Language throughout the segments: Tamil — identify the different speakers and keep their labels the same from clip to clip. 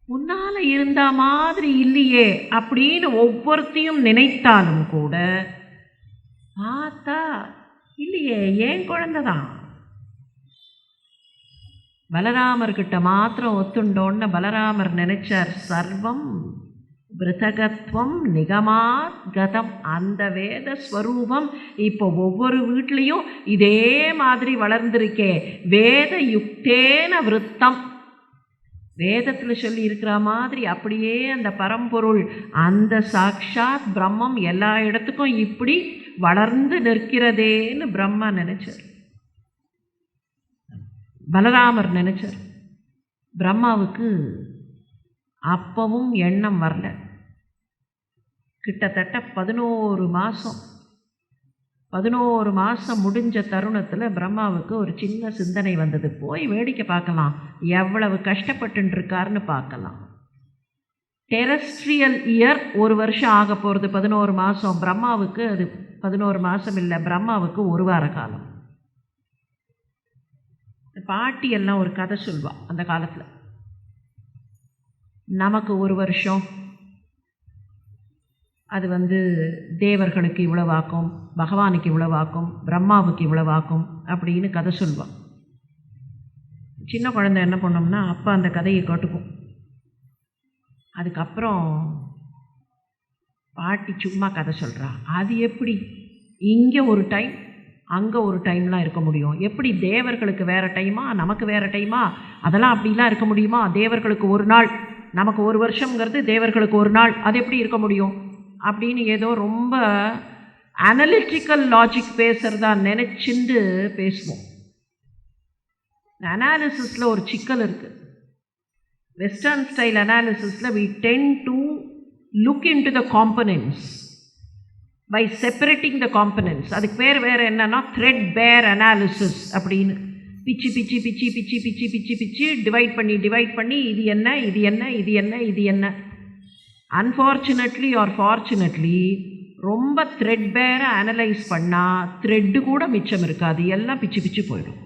Speaker 1: முன்னால் இருந்த மாதிரி இல்லையே அப்படின்னு ஒவ்வொருத்தையும் நினைத்தாலும் கூட பார்த்தா இல்லையே, ஏன் குழந்தை தான். பலராமர்கிட்ட மாத்திரம் ஒத்துண்டோன்னு பலராமர் நினைச்சார், சர்வம் பிருதகத்வம் நிகமாத் கதம். அந்த வேத ஸ்வரூபம் இப்போ ஒவ்வொரு வீட்லேயும் இதே மாதிரி வளர்ந்துருக்கே. வேத யுக்தேன விருத்தம், வேதத்தில் சொல்லி இருக்கிற மாதிரி அப்படியே அந்த பரம்பொருள், அந்த சாக்ஷாத் பிரம்மம் எல்லா இடத்துக்கும் இப்படி வளர்ந்து நிற்கிறதேன்னு பிரம்மா நினைச்சார், பலராமர் நினைச்சார். பிரம்மாவுக்கு அப்பவும் எண்ணம் வரல. கிட்டத்தட்ட 11 மாதம் முடிஞ்ச தருணத்தில் பிரம்மாவுக்கு ஒரு சின்ன சிந்தனை வந்தது. போய் வேடிக்கை பார்க்கலாம், எவ்வளவு கஷ்டப்பட்டுருக்காருன்னு பார்க்கலாம். டெரஸ்ட்ரியல் இயர் 1 வருஷம் ஆக போகிறது, 11 மாதம். பிரம்மாவுக்கு அது 11 மாதம் இல்லை, பிரம்மாவுக்கு 1 வார காலம். பாட்டி எல்லாம் ஒரு கதை சொல்வாள் அந்த காலத்தில். நமக்கு 1 வருஷம், அது தேவர்களுக்கு இவ்வளவாக்கும், பகவானுக்கு இவ்வளவாக்கும், பிரம்மாவுக்கு இவ்வளவாக்கும் அப்படின்னு கதை சொல்வாள். சின்ன குழந்தை என்ன பண்ணோம்னா அப்போ அந்த கதையை கேட்டுக்கும். அதுக்கப்புறம் பாட்டி சும்மா கதை சொல்கிறா. அது எப்படி இங்கே ஒரு டைம் அங்கே ஒரு டைம்லாம் இருக்க முடியும்? எப்படி தேவர்களுக்கு வேறு டைமா, நமக்கு வேறு டைமா? அதெல்லாம் அப்படிலாம் இருக்க முடியுமா? தேவர்களுக்கு 1 நாள், நமக்கு 1 வருஷங்கிறது தேவர்களுக்கு 1 நாள், அது எப்படி இருக்க முடியும் அப்படின்னு ஏதோ ரொம்ப அனலிட்டிக்கல் லாஜிக் பேசுகிறதா நினச்சிண்டு பேசுவோம். அனாலிசிஸில் ஒரு சிக்கல் இருக்குது. வெஸ்டர்ன் ஸ்டைல் அனாலிசிஸில் we tend to look into the components by separating the components. அதுக்கு பேர் வேறு என்னன்னா threadbare analysis அப்படின்னு. பிச்சு பிச்சு பிச்சு பிச்சு பிச்சு பிச்சு பிச்சு டிவைட் பண்ணி இது என்ன இது என்ன இது என்ன இது என்ன. அன்ஃபார்ச்சுனேட்லி ஆர் ஃபார்ச்சுனேட்லி ரொம்ப த்ரெட்பேரை அனலைஸ் பண்ணால் த்ரெட்டு கூட மிச்சம் இருக்காது, எல்லாம் பிச்சு பிச்சு போயிடும்.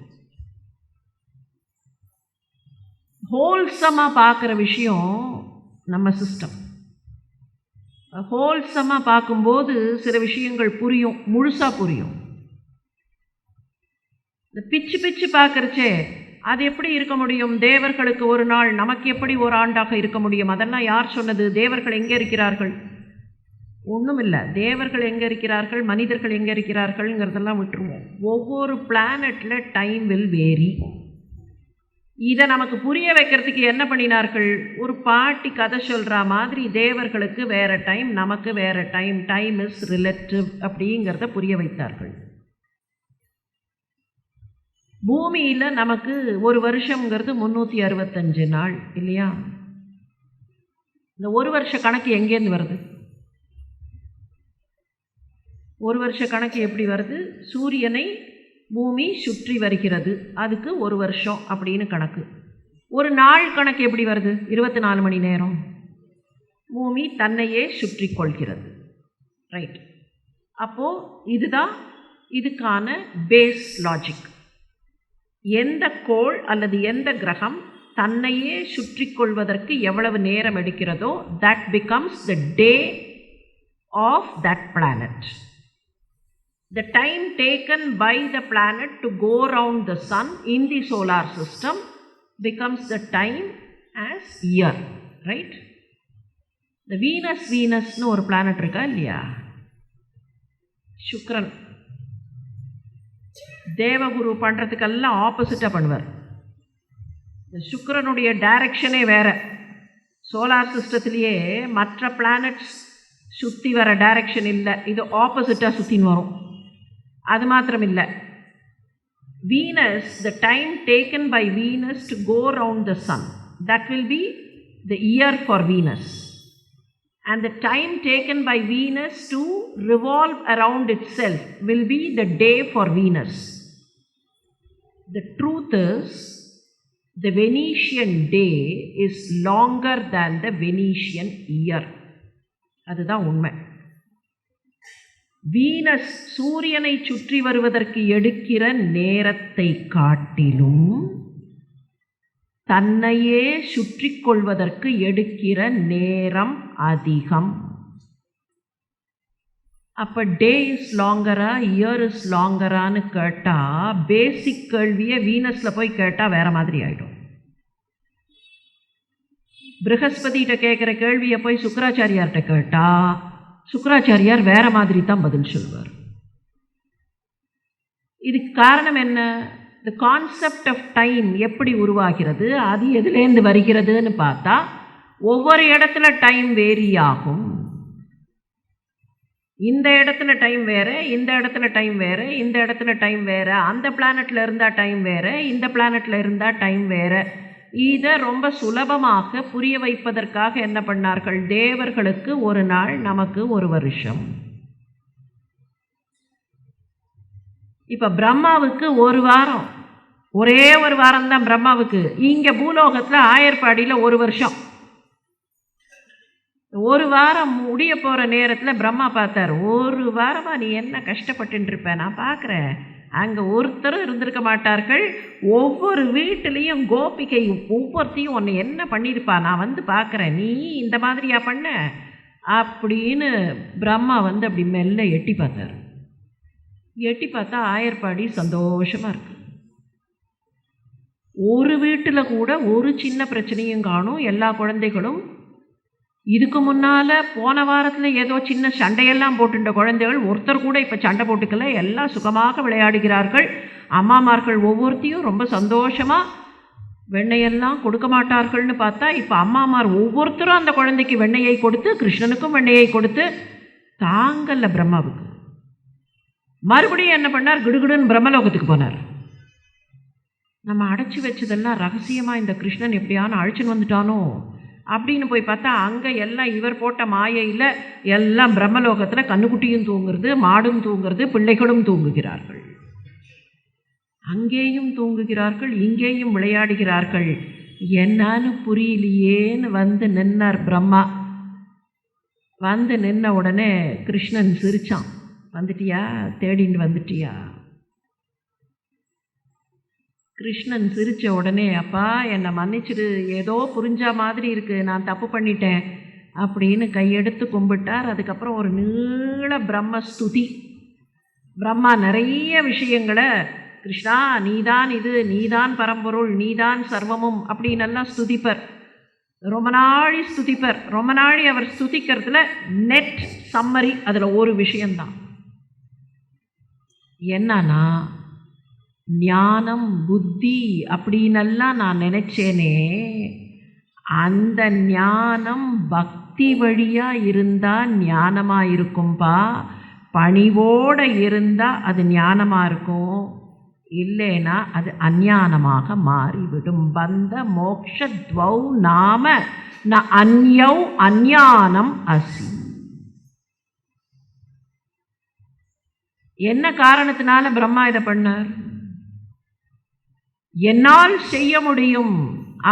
Speaker 1: ஹோல்சமாக பார்க்குற விஷயம் நம்ம சிஸ்டம். ஹோல்சமாக பார்க்கும்போது சில விஷயங்கள் புரியும், முழுசாக புரியும். இந்த பிச்சு பிச்சு பார்க்குறச்சே அது எப்படி இருக்க முடியும்? தேவர்களுக்கு 1 நாள், நமக்கு எப்படி 1 ஆண்டாக இருக்க முடியும்? அதெல்லாம் யார் சொன்னது? தேவர்கள் எங்கே இருக்கிறார்கள்? ஒன்றும் இல்லை. தேவர்கள் எங்கே இருக்கிறார்கள், மனிதர்கள் எங்கே இருக்கிறார்கள்ங்கிறதெல்லாம் விட்டுருவோம். ஒவ்வொரு பிளானட்டில் டைம் வில் வேரி. இதை நமக்கு புரிய வைக்கிறதுக்கு என்ன பண்ணினார்கள்? ஒரு பாட்டி கதை சொல்கிற மாதிரி தேவர்களுக்கு வேறு டைம், நமக்கு வேறு டைம், டைம் இஸ் ரிலேட்டிவ் அப்படிங்கிறத புரிய வைத்தார்கள். பூமியில் நமக்கு 1 வருஷங்கிறது 365 நாள் இல்லையா? இந்த 1 வருஷ கணக்கு எங்கேருந்து வருது? 1 வருஷ கணக்கு எப்படி வருது? சூரியனை பூமி சுற்றி வருகிறது, அதுக்கு 1 வருஷம் அப்படின்னு கணக்கு. ஒரு நாள் கணக்கு எப்படி வருது? 24 மணி நேரம் பூமி தன்னையே சுற்றி கொள்கிறது. ரைட். அப்போது இதுதான் இதுக்கான பேஸ் லாஜிக். எந்த கோள் அல்லது எந்த கிரகம் தன்னையே சுற்றி கொள்வதற்கு எவ்வளவு நேரம் எடுக்கிறதோ that becomes the day of that planet. The time taken by the planet to go around the sun in the solar system becomes the time as year, right? The Venus ஒரு பிளானட் இருக்கா இல்லையா? சுக்ரன் தேவகுரு பண்ணுறதுக்கெல்லாம் ஆப்போசிட்டாக பண்ணுவார். இந்த சுக்கிரனுடைய டைரக்ஷனே வேறு. சோலார் சிஸ்டத்துலேயே மற்ற பிளானட்ஸ் சுற்றி வர டைரக்ஷன் இல்லை, இது ஆப்போசிட்டாக சுற்றின்னு வரும். அது மாத்திரம் இல்லை, Venus, the time taken by Venus to go around the sun, that will be the year for Venus. And the time taken by Venus to revolve around itself will be the day for Venus. The truth is, the Venetian day is longer than the Venetian year. அதுதான் உண்மை. வீனஸ் சூரியனை சுற்றி வருவதற்கு எடுக்கிற நேரத்தை காட்டிலும் தன்னையே சுற்றி கொள்வதற்கு எடுக்கிற நேரம் அதிகம். அப்போ டே இஸ் லாங்கரா இயர் இஸ் லாங்கரான்னு கேட்டால் பேசிக் கேள்வியை வீனஸில் போய் கேட்டால் வேறு மாதிரி ஆகிடும். ப்ரஹஸ்பதிகிட்ட கேட்குற கேள்வியை போய் சுக்கராச்சாரியார்கிட்ட கேட்டால் சுக்கராச்சாரியார் வேறு மாதிரி தான் பதில் சொல்வார். இதுக்கு காரணம் என்ன? த கான்செப்ட் ஆஃப் டைம் எப்படி உருவாகிறது, அது எதுலேருந்து வருகிறதுன்னு பார்த்தா ஒவ்வொரு இடத்துல டைம் வேரி ஆகும். இந்த இடத்துல டைம் வேறு, இந்த இடத்துல டைம் வேறு, இந்த இடத்துல டைம் வேறு, அந்த பிளானட்டில் இருந்தால் டைம் வேறு, இந்த பிளானட்டில் இருந்தால் டைம் வேறு. இதை ரொம்ப சுலபமாக புரிய வைப்பதற்காக என்ன பண்ணார்கள்? தேவர்களுக்கு ஒரு நாள், நமக்கு ஒரு வருஷம். இப்போ பிரம்மாவுக்கு ஒரு வாரம், ஒரே ஒரு வாரம் தான் பிரம்மாவுக்கு. இங்கே பூலோகத்தில் ஆயர்பாடியில் ஒரு வருஷம். ஒரு வாரம் முடிய போகிற நேரத்தில் பிரம்மா பார்த்தார், ஒரு வாரமாக நீ என்ன கஷ்டப்பட்டு இருப்ப, நான் பார்க்குறேன். அங்கே ஒருத்தரும் இருந்திருக்க மாட்டார்கள். ஒவ்வொரு வீட்டிலையும் கோபிகை ஒவ்வொருத்தையும் ஒன்று என்ன பண்ணியிருப்பா, நான் வந்து பார்க்குறேன், நீ இந்த மாதிரியா பண்ண அப்படின்னு பிரம்மா வந்து அப்படி மெல்ல எட்டி பார்த்தார். எட்டி பார்த்தா ஆயர்பாடி சந்தோஷமாக இருக்கு. ஒரு வீட்டில் கூட ஒரு சின்ன பிரச்சனையும் காணும். எல்லா குழந்தைகளும் இதுக்கு முன்னால் போன வாரத்தில் ஏதோ சின்ன சண்டையெல்லாம் போட்டுட்ட குழந்தைகள் ஒருத்தர் கூட இப்போ சண்டை போட்டுக்கல, எல்லாம் சுகமாக விளையாடுகிறார்கள். அம்மாமார்கள் ஒவ்வொருத்தையும் ரொம்ப சந்தோஷமாக வெண்ணையெல்லாம் கொடுக்க மாட்டார்கள்னு பார்த்தா இப்போ அம்மாமார் ஒவ்வொருத்தரும் அந்த குழந்தைக்கு வெண்ணையை கொடுத்து, கிருஷ்ணனுக்கும் வெண்ணையை கொடுத்து தாங்கல்ல பிரம்மாவுக்கு. மறுபடியும் என்ன பண்ணார்? கிடுகிடுன்னு பிரம்மலோகத்துக்கு போனார். நம்ம அடைச்சி வச்சதெல்லாம் ரகசியமாக இந்த கிருஷ்ணன் எப்படியான அழிச்சுன்னு வந்துட்டானோ அப்படின்னு போய் பார்த்தா அங்கே எல்லாம் இவர் போட்ட மாயையில் எல்லாம் பிரம்மலோகத்தில் கண்ணுக்குட்டியும் தூங்குறது, மாடும் தூங்குறது, பிள்ளைகளும் தூங்குகிறார்கள். அங்கேயும் தூங்குகிறார்கள், இங்கேயும் விளையாடுகிறார்கள். என்னான்னு புரியலையேன்னு வந்து நின்னார் பிரம்மா. வந்து நின்ன உடனே கிருஷ்ணன் சிரிச்சான். வந்துட்டியா, தேடின்னு வந்துட்டியா? கிருஷ்ணன் சிரித்த உடனே, அப்பா என்னை மன்னிச்சிடு, ஏதோ புரிஞ்ச மாதிரி இருக்குது, நான் தப்பு பண்ணிட்டேன் அப்படின்னு கையெடுத்து கும்பிட்டார். அதுக்கப்புறம் ஒரு நீள பிரம்மஸ்துதி. பிரம்மா நிறைய விஷயங்களை, கிருஷ்ணா நீதான் இது, நீதான் பரம்பொருள், நீதான் சர்வமும் அப்படின்னெல்லாம் ஸ்துதிப்பர். ரொம்ப நாழி ஸ்துதிப்பர். ரொம்ப நாழி அவர் ஸ்துதிக்கிறதுல நெட் சம்மரி அதில் ஒரு விஷயந்தான் என்னன்னா, ஞானம் புத்தி அப்படின்னெல்லாம் நான் நினச்சேனே, அந்த ஞானம் பக்தி வழியாக இருந்தால் ஞானமாக இருக்கும்பா, பணிவோடு இருந்தால் அது ஞானமாக இருக்கும், இல்லைன்னா அது அஞ்ஞானமாக மாறிவிடும். பந்த மோக்ஷத்வௌ நாம ந அந்யௌ அஞ்ஞானம் அசி. என்ன காரணத்தினால பிரம்மா இதை பண்ணார்? என்னால் செய்ய முடியும்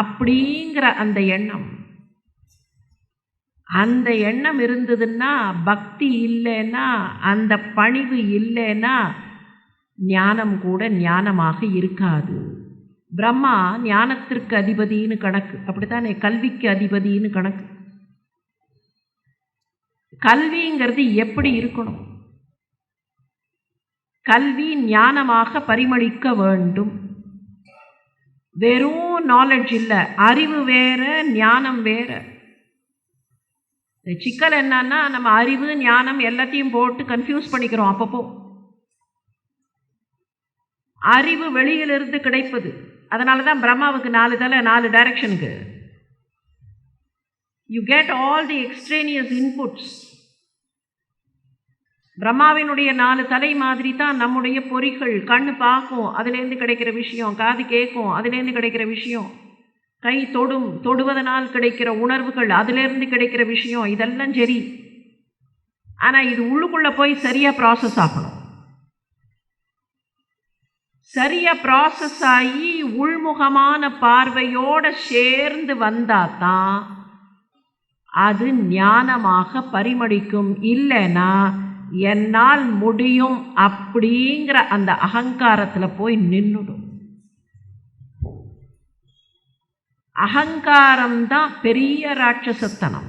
Speaker 1: அப்படிங்கிற அந்த எண்ணம். அந்த எண்ணம் இருந்ததுன்னா, பக்தி இல்லைன்னா, அந்த பணிவு இல்லைன்னா ஞானம் கூட ஞானமாக இருக்காது. பிரம்மா ஞானத்திற்கு அதிபதினு கணக்கு, அப்படித்தானே? கல்விக்கு அதிபதினு கணக்கு. கல்விங்கிறது எப்படி இருக்கணும்? கல்வி ஞானமாக பரிமளிக்க வேண்டும். வெறும் நாலெட்ஜ் இல்லை, அறிவு வேற, ஞானம் வேற. சிக்கல் என்னன்னா, நம்ம அறிவு ஞானம் எல்லாத்தையும் போட்டு கன்ஃபியூஸ் பண்ணிக்கிறோம். அப்பப்போ அறிவு வெளியிலிருந்து கிடைப்பது. அதனால தான் பிரம்மாவுக்கு 4 தலை, 4 டைரக்ஷனுக்கு. You get all the extraneous inputs. பிரம்மாவினுடைய 4 தலை மாதிரி தான் நம்முடைய பொறிகள். கண்ணு பார்க்கும், அதுலேருந்து கிடைக்கிற விஷயம். காது கேட்கும், அதுலேருந்து கிடைக்கிற விஷயம். கை தொடும், தொடுவதனால் கிடைக்கிற உணர்வுகள், அதிலேருந்து கிடைக்கிற விஷயம். இதெல்லாம் சரி. ஆனால் இது உள்ளுக்குள்ளே போய் சரியாக ப்ராசஸ் ஆகணும். சரியாக ப்ராசஸ் ஆகி உள்முகமான பார்வையோடு சேர்ந்து வந்தால் தான் அது ஞானமாக பரிமளிக்கும். இல்லைன்னா என்னால் முடியும் அப்படிங்கிற அந்த அகங்காரத்தில் போய் நின்றுடும். அகங்காரம்தான் பெரிய ராட்சசத்தனம்.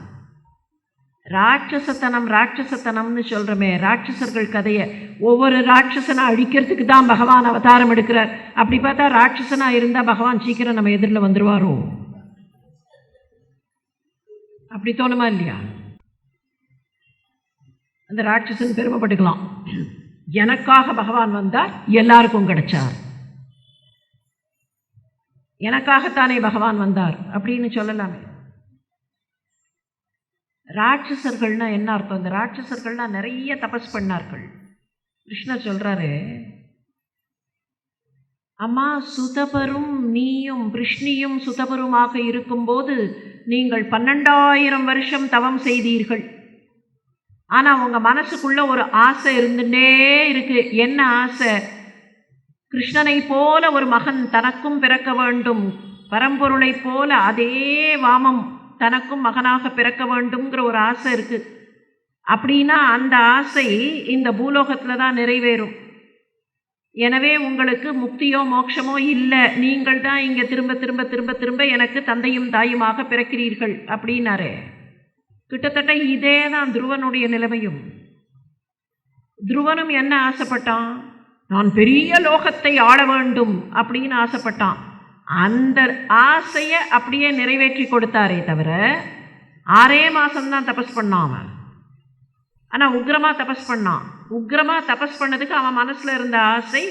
Speaker 1: ராட்சசத்தனம்னு சொல்கிறோமே, ராட்சசர்கள் கதையை ஒவ்வொரு ராட்சசனை அழிக்கிறதுக்கு தான் பகவான் அவதாரம் எடுக்கிறார். அப்படி பார்த்தா ராட்சசனாக இருந்தால் பகவான் சீக்கிரம் நம்ம எதிரில் வந்துடுவாரோ? அப்படி தோணுமா இல்லையா? அந்த ராட்சசன் பெருமைப்பட்டுக்கலாம், எனக்காக பகவான் வந்தார், எல்லாருக்கும் கிடைச்சார், எனக்காகத்தானே பகவான் வந்தார் அப்படின்னு சொல்லலாமே. ராட்சசர்கள்னா என்ன அர்த்தம்? இந்த ராட்சசர்கள்னா நிறைய தபஸ் பண்ணார்கள். கிருஷ்ணர் சொல்றாரு, அம்மா சுதபரும் நீயும் கிருஷ்ணியும் சுதபருமாக இருக்கும்போது நீங்கள் 12,000 வருஷம் தவம் செய்தீர்கள். ஆனால் உங்கள் மனசுக்குள்ள ஒரு ஆசை இருந்துட்டே இருக்கு. என்ன ஆசை? கிருஷ்ணனை போல ஒரு மகன் தனக்கும் பிறக்க வேண்டும், பரம்பொருளை போல அதே வாமம் தனக்கும் மகனாக பிறக்க வேண்டும்ங்கிற ஒரு ஆசை இருக்குது. அப்படின்னா அந்த ஆசை இந்த பூலோகத்தில் தான் நிறைவேறும். எனவே உங்களுக்கு முக்தியோ மோட்சமோ இல்லை, நீங்கள் தான் இங்கே திரும்ப திரும்ப திரும்ப திரும்ப எனக்கு தந்தையும் தாயுமாக பிறக்கிறீர்கள் அப்படின்னாரே. கிட்டத்தட்ட இதே தான் துருவனுடைய நிலைமையும். துருவனும் என்ன ஆசைப்பட்டான்? நான் பெரிய லோகத்தை ஆள வேண்டும் அப்படின்னு ஆசைப்பட்டான். அந்த ஆசையை அப்படியே நிறைவேற்றி கொடுத்தாரே தவிர 6 மாதம்தான் தபஸ் பண்ணான் அவன். ஆனால் உக்ரமாக தபஸ் பண்ணான். உக்ரமாக தபஸ் பண்ணதுக்கு அவன் மனசில் இருந்த ஆசை,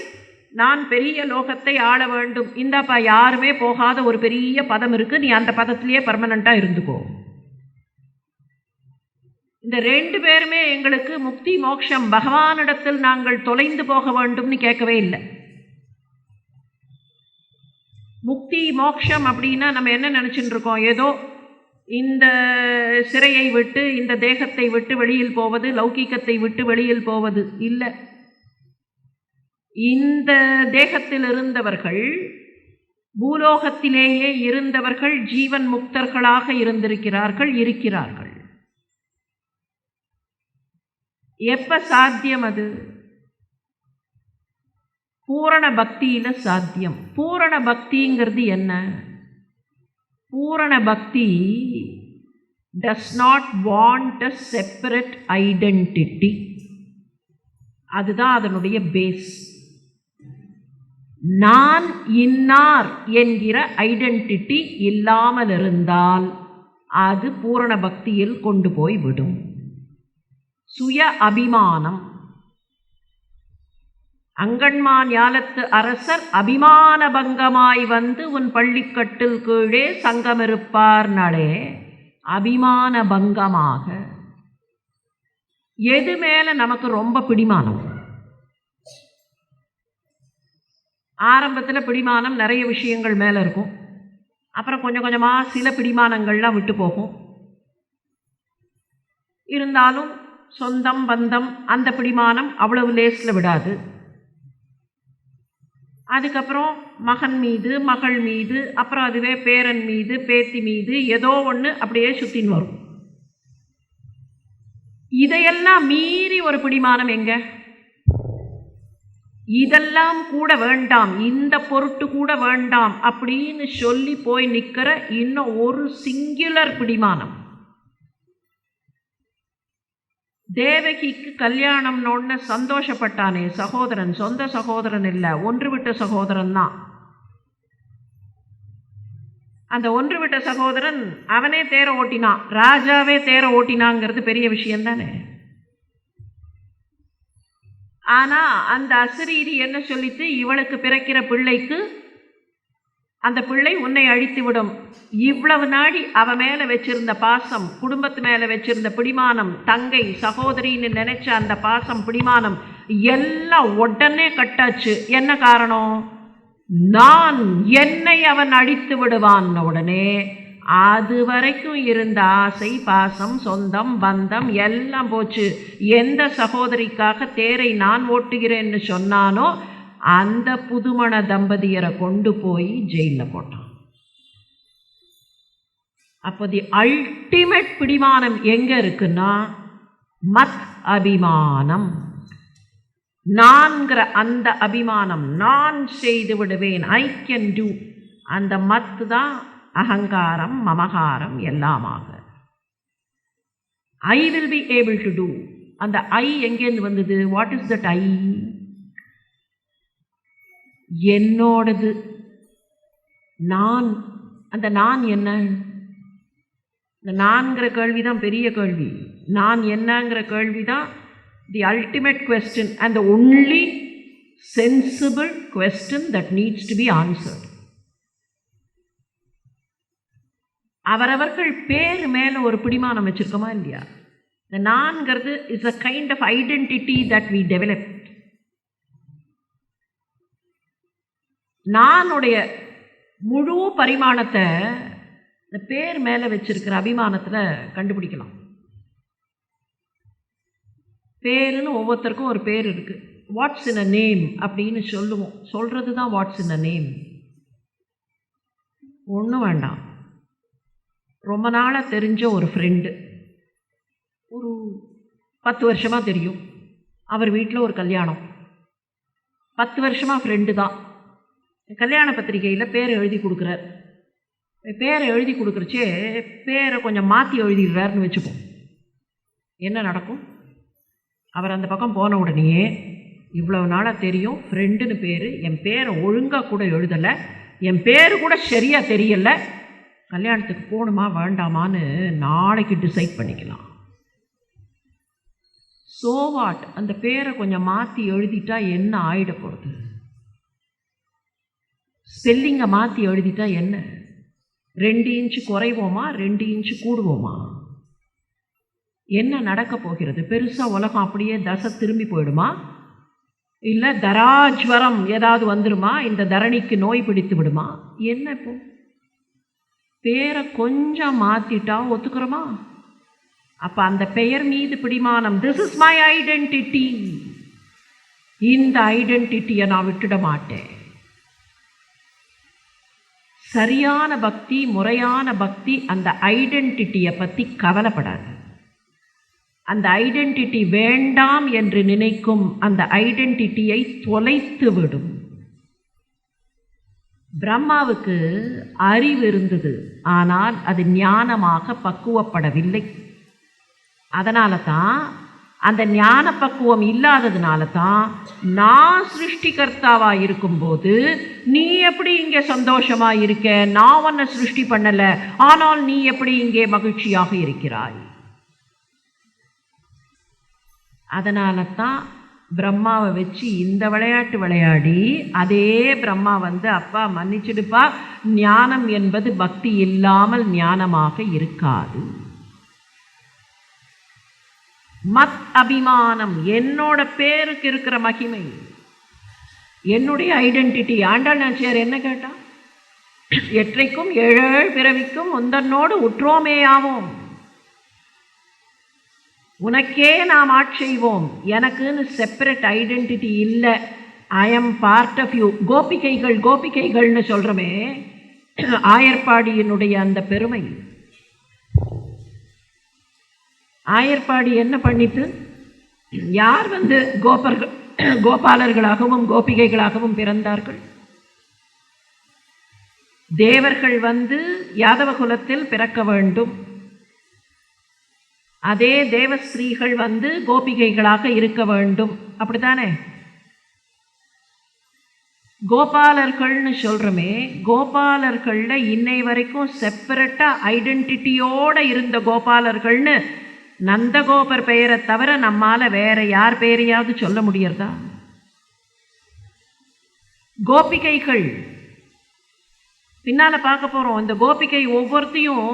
Speaker 1: நான் பெரிய லோகத்தை ஆள வேண்டும். இந்தாப்பா யாருமே போகாத ஒரு பெரிய பதம் இருக்குது, நீ அந்த பதத்திலேயே பர்மனண்ட்டாக இருந்துக்கோ. இந்த 2 பேருமே எங்களுக்கு முக்தி மோட்சம் பகவானிடத்தில் நாங்கள் தொலைந்து போக வேண்டும்னு கேட்கவே இல்லை. முக்தி மோட்சம் அப்படின்னா நம்ம என்ன நினச்சிட்டு இருக்கோம்? ஏதோ இந்த சிறையை விட்டு, இந்த தேகத்தை விட்டு வெளியில் போவது, லௌகீகத்தை விட்டு வெளியில் போவது இல்லை. இந்த தேகத்தில் இருந்தவர்கள், பூலோகத்திலேயே இருந்தவர்கள் ஜீவன் முக்தர்களாக இருக்கிறார்கள். எப்ப சாத்தியம் அது? பூரண பக்தியில சாத்தியம். பூரண பக்திங்கிறது என்ன? பூரண பக்தி does not want a separate identity. அதுதான் அதனுடைய பேஸ். நான் இன்னார் என்கிற ஐடென்டிட்டி இல்லாமல் இருந்தால் அது பூரண பக்தியில் கொண்டு போய் விடும். சுய அபிமானம். அங்கன்மான் ஞாலத்து அரசர் அபிமான பங்கமாய் வந்து உன் பள்ளிக்கட்டில் கீழே சங்கமிருப்பார்னாலே, அபிமான பங்கமாக. எது மேலே நமக்கு ரொம்ப பிடிமானம்? ஆரம்பத்தில் பிடிமானம் நிறைய விஷயங்கள் மேலே இருக்கும். அப்புறம் கொஞ்சம் கொஞ்சமாக சில பிடிமானங்கள்லாம் விட்டு போகும். இருந்தாலும் சொந்தம் பந்தம் அந்த பிடிமானம் அவ்வளவு லேஸில் விடாது. அதுக்கப்புறம் மகன் மீது, மகள் மீது, அப்புறம் அதுவே பேரன் மீது, பேத்தி மீது, ஏதோ ஒன்று அப்படியே சுற்றின்னு வரும். இதையெல்லாம் மீறி ஒரு பிடிமானம் எங்க? இதெல்லாம் கூட வேண்டாம், இந்த பொருட்டு கூட வேண்டாம் அப்படின்னு சொல்லி போய் நிற்கிற இன்னும் ஒரு சிங்குலர் பிடிமானம். தேவகிக்கு கல்யாணம்னு சந்தோஷப்பட்டானே சகோதரன், சொந்த சகோதரன் இல்லை, ஒன்று விட்ட சகோதரன் தான். அந்த ஒன்று விட்ட சகோதரன் அவனே தேர ஓட்டினான், ராஜாவே தேர ஓட்டினாங்கிறது பெரிய விஷயம்தானே. ஆனால் அந்த அசரீரி என்ன சொல்லித்து, இவளுக்கு பிறக்கிற பிள்ளைக்கு அந்த பிள்ளை உன்னை அழித்து விடும். இவ்வளவு நாடி அவ மேலே வச்சிருந்த பாசம், குடும்பத்து மேலே வச்சிருந்த பிடிமானம், தங்கை சகோதரின்னு நினைச்ச அந்த பாசம் பிடிமானம் எல்லாம் உடனே கட்டாச்சு. என்ன காரணம்? நான் என்னை அவன் அழித்து விடுவான் உடனே அது வரைக்கும் இருந்த ஆசை, பாசம், சொந்தம், பந்தம் எல்லாம் போச்சு. எந்த சகோதரிக்காக தேரை நான் ஓட்டுகிறேன்னு சொன்னானோ அந்த புதுமண தம்பதியரை கொண்டு போய் ஜெயிலில் போட்டான். அப்போ தி அல்டிமேட் பிடிமானம் எங்க இருக்குன்னா மத் அபிமானம். நான்கிற அந்த அபிமானம், நான் செய்து விடுவேன், ஐ கேன் டூ, அந்த மத்து தான் அகங்காரம் மமகாரம் எல்லாமாக. I will be able to do. அந்த ஐ எங்கேருந்து வந்தது? What is that I? என்னோடது, நான். அந்த நான் என்ன? இந்த நான்கிற கேள்வி தான் பெரிய கேள்வி. நான் என்னங்கிற கேள்வி தான் the ultimate question and the only sensible question that needs to be answered. அவரவர்கள் பேர் மேலே ஒரு பிடிமானம் வச்சுருக்கோமா இல்லையா? இந்த நான்கிறது is a kind of identity that we develop. நானுடைய முழு பரிமாணத்தை இந்த பேர் மேலே வச்சிருக்கிற அபிமானத்தில் கண்டுபிடிக்கலாம். பேருன்னு ஒவ்வொருத்தருக்கும் ஒரு பேர் இருக்குது. வாட்ஸ் இன் அ நேம் அப்படின்னு சொல்லுவோம். சொல்கிறது தான் வாட்ஸ் இன் அ நேம். ஒன்றும் வேண்டாம். ரொம்ப நாளாக தெரிஞ்ச ஒரு ஃப்ரெண்டு, ஒரு 10 வருஷமாக தெரியும். அவர் வீட்டில் ஒரு கல்யாணம். 10 வருஷமாக ஃப்ரெண்டு தான். கல்யாண பத்திரிகையில் பேரை எழுதி கொடுக்குறார். பேரை எழுதி கொடுக்குறச்சே பேரை கொஞ்சம் மாற்றி எழுதிடுறாருன்னு வச்சுப்போம். என்ன நடக்கும்? அவர் அந்த பக்கம் போன உடனேயே, இவ்வளவு நாளாக தெரியும் ஃப்ரெண்டுன்னு பேர், என் பேரை ஒழுங்காக கூட எழுதலை, என் பேர் கூட சரியாக தெரியலை, கல்யாணத்துக்கு போகணுமா வேண்டாமான்னு நாளைக்கு டிசைட் பண்ணிக்கலாம். So what? அந்த பேரை கொஞ்சம் மாற்றி எழுதிட்டா என்ன ஆகிட போகிறது? ஸ்பெல்லிங்கை மாற்றி எழுதிட்டா என்ன? 2 இன்ச்சு குறைவோமா 2 இன்ச்சு கூடுவோமா? என்ன நடக்க போகிறது? பெருசாக உலகம் அப்படியே தசை திரும்பி போயிடுமா? இல்லை தராஜ்வரம் ஏதாவது வந்துடுமா? இந்த தரணிக்கு நோய் பிடித்து விடுமா? என்ன இப்போ? பேரை கொஞ்சம் மாற்றிட்டா ஒத்துக்கிறோமா? அப்போ அந்த பெயர் மீது பிடிமானம். This is my identity. இந்த ஐடென்டிட்டியை நான் விட்டுட மாட்டேன். சரியான பக்தி, முறையான பக்தி அந்த ஐடென்டிட்டியை பற்றி கவலைப்படாது. அந்த ஐடென்டிட்டி வேண்டாம் என்று நினைக்கும் அந்த ஐடென்டிட்டியை தொலைத்து விடும். பிரம்மாவுக்கு அறிவு இருந்தது, ஆனால் அது ஞானமாக பக்குவப்படவில்லை. அதனால தான், அந்த ஞான பக்குவம் இல்லாததுனால தான், நான் சிருஷ்டிகர்த்தாவாக இருக்கும்போது நீ எப்படி இங்கே சந்தோஷமாக இருக்க? நான் உன்னை சிருஷ்டி பண்ணலை, ஆனால் நீ எப்படி இங்கே மகிழ்ச்சியாக இருக்கிறாய்? அதனால தான் பிரம்மாவை வச்சு இந்த விளையாட்டு விளையாடி, அதே பிரம்மா வந்து, அப்பா மன்னிச்சிடுப்பா, ஞானம் என்பது பக்தி இல்லாமல் ஞானமாக இருக்காது. மத் அபிமானம், என்னோட பேருக்கு இருக்கிற மகிமை, என்னுடைய ஐடென்டிட்டி. ஆண்டாள் நாச்சியார் என்ன கேட்டா? எற்றைக்கும் 7 பிறவிக்கும் உந்தன்னோடு உற்றோமேயாவோம், உனக்கே நாம் ஆட்செய்வோம், எனக்குன்னு செப்பரேட் ஐடென்டிட்டி இல்லை, I am part of you. கோபிகைகள் கோபிகைகள்னு சொல்கிறோமே, ஆயர்பாடியினுடைய அந்த பெருமை. ஆயர்பாடி என்ன பண்ணிட்டு, யார் வந்து கோபாலர்களாகவும் கோபிகைகளாகவும் பிறந்தார்கள்? தேவர்கள் வந்து யாதவ குலத்தில் பிறக்க வேண்டும், அதே தேவஸ்ரீகள் வந்து கோபிகைகளாக இருக்க வேண்டும், அப்படித்தானே? கோபாலர்கள்னு சொல்கிறோமே, கோபாலர்களில் இன்னை வரைக்கும் செப்பரேட்டாக ஐடென்டிட்டியோடு இருந்த கோபாலர்கள்னு நந்தகோபர் பெயரை தவிர நம்மால் வேற யார் பெயரையாவது சொல்ல முடியறதா? கோபிகைகள் பின்னால் பார்க்க போகிறோம். இந்த கோபிகை ஒவ்வொருத்தையும்